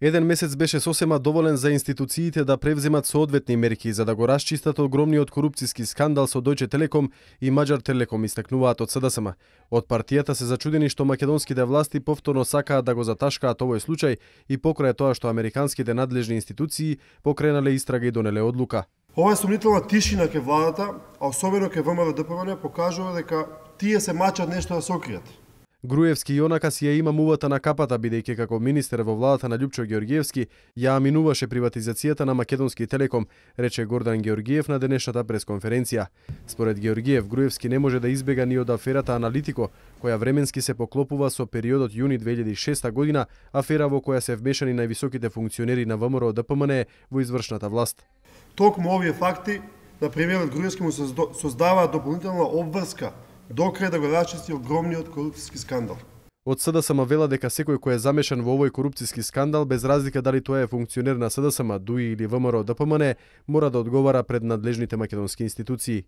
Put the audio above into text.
Еден месец беше сосема доволен за институциите да превземат соодветни мерки за да го расчистат огромниот корупциски скандал со Дојче Телеком и Маđар Телеком, истакнуваат од СДСМ. Од партијата се зачудени што македонските власти повторно сакаат да го заташкаат овој случај и покрај тоа што американските надлежни институции покренале истрага и донеле одлука. Ова сумнителна тишина ке владата, а особено ке ВМРО-ДПМН, покажува дека тие се мачат нешто да се окријат. Груевски и онака си ја има мувата на капата, бидејќи како министер во владата на Љупчо Георгиевски ја аминуваше приватизацијата на Македонски Телеком, рече Гордан Георгиев на денешната пресконференција. Според Георгиев, Груевски не може да избега ни од аферата Аналитико, која временски се поклопува со периодот јуни 2006 година, афера во која се вмешани највисоките функционери на ВМРО-ДПМН во извршната власт. Токму овие факти на премиерот Груевски му создаваат дополнителна обврска докрај да го расчисти огромниот корупциски скандал. Од СДСМ вела дека секој кој е замешан во овој корупциски скандал, без разлика дали тоа е функционер на СДСМ, ДУИ или ВМРО-ДПМН, мора да одговара пред надлежните македонски институции.